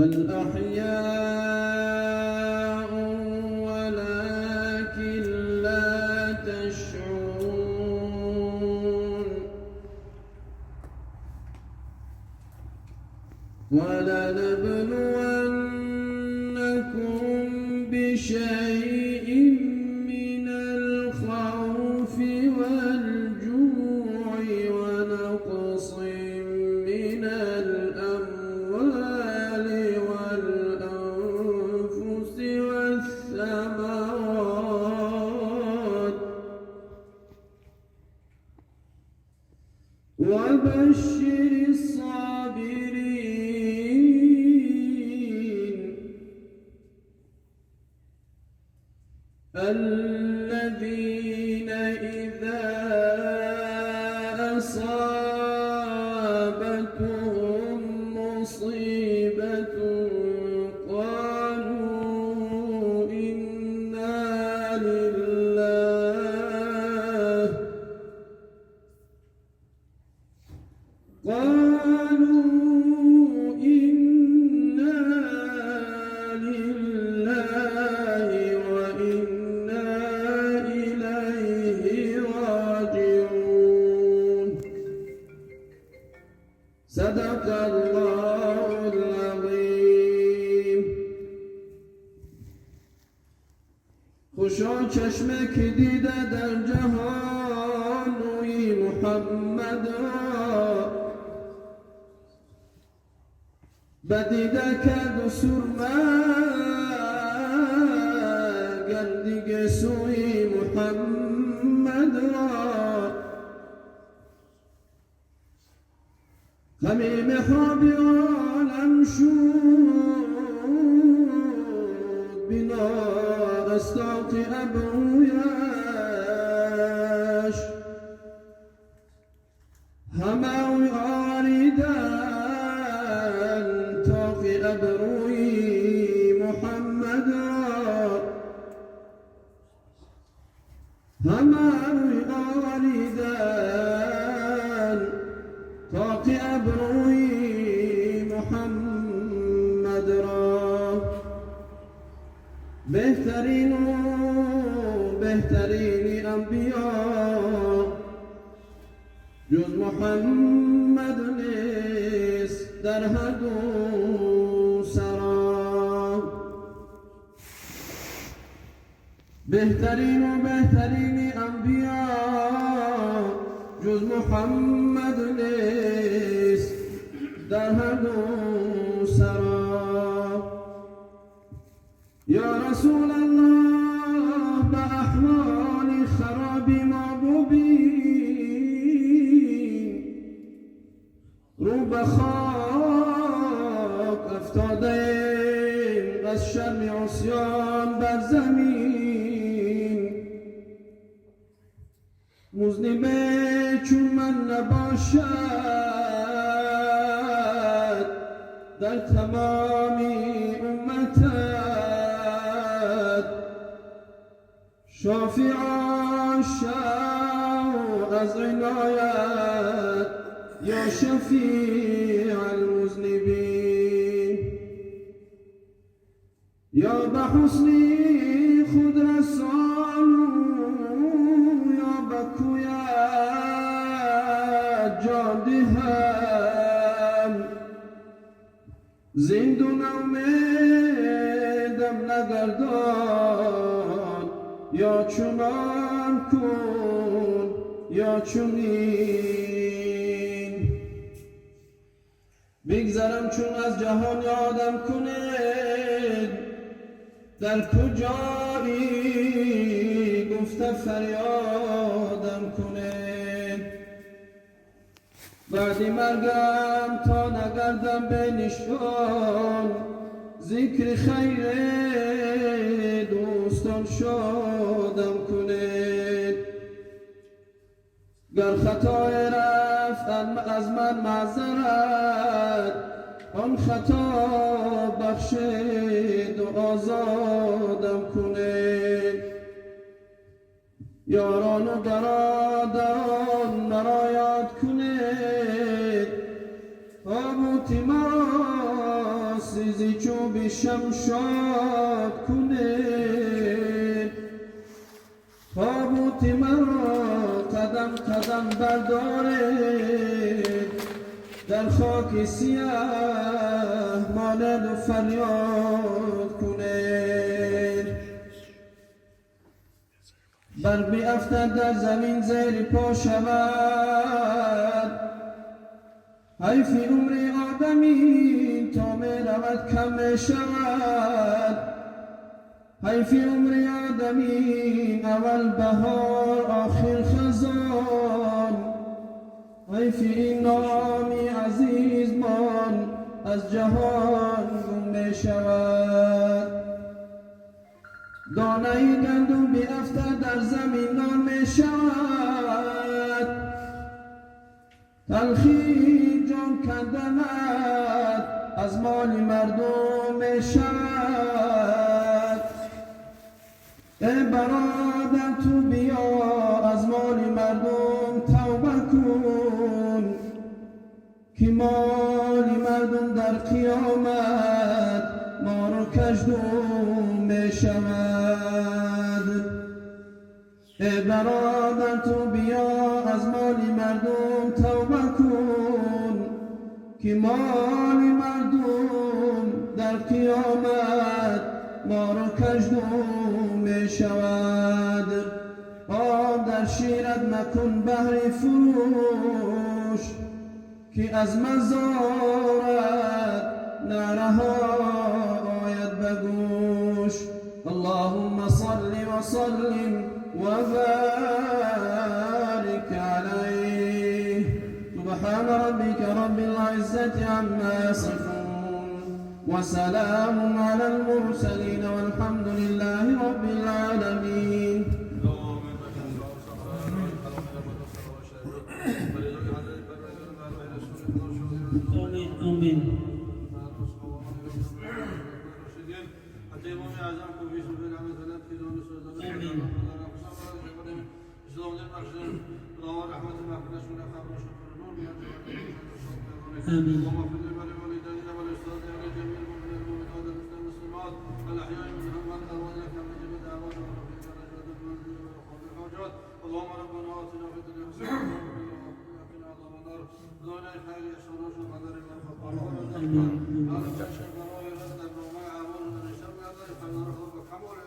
بل أحياء ولكن لا تشعرون ولنبلونكم بشيء من الخوف والجوع ونقص من الأموال والأنفس والثمرات وبشر الصابرين الذين إذا أصابتهم مصيبة قالوا إنا لله وإنا إليه راجعون صدق الله العظیم. خوشا چشمه که دیده در جهان روی محمد بدیده کرد و سرمه گردیگ سوی محمد را غمی محراب عالم شد بنا استاق ابرویش همه آریدن تاق ابروی محمد را همه آریدن تاق ابروی محمد را بهترین انبیا جز محمد نیست در هر دو سرا بهترین انبیا جز محمد نیست در هر دو سرا یا رسول الله به احوال خرابی ما ببین رو به خاک افتاده از شرم عصیان بر زمین مذنب چون من نباشد در تمامی امتت شافعا شو از عنایت یا شفیع المذنبین یا به حسنی خود رسانو یا به کویت جان دهم زندون امیدم نگردان یا چنان کن یا چنین بگذرم چون از جهان یادم کنید در کجایی گفته فریادم کنید بعد مرگم تا نگردم به نشان ذکر خیر دوستان شادم کنید گر خطای رفت از من معذرت آن خطا بخشید و آزادم کنید یاران و برادران مرا یاد کنید تابوت ما سیزی چوبی شمشاد کنید تابوت مرا قدم قدم بردارید در خاک سیاه مانند و فریاد کنید بر بیفتد در زمین زیر پا شود حیف عمر آدمی تا می رود کم می شود حیف عمر آدمی اول بهار آخر خزان حیف این نامی عزیز من از جهان گم می شود دانه گندم بیفتد در زمین نان می شود تلخی جان کندنت از مال مردم می شود ای برادر تو بیا از مال مردم توبه کن که مال مردم در قیامت ما رو کژدم می شود ای برادر تو بیا از مال مردم توبه کن که مال مردم در قیامت ما رو کژدم می شود آب در شیرت مکن بهر فروش که از مزارت نعرها آید بگوش اللهم صل وسلم وبارك عليه سبحان ربك رب العزة عما يصفون وسلام على المرسلين والحمد لله رب العالمين آمين آمين اللهم ربنا آتنا في الدنيا حسنة وقنا عذاب النار اللهم لا خير شرور قدر من خطر على جشع براء رزق وما عمل من شر الله فنرحم وحمل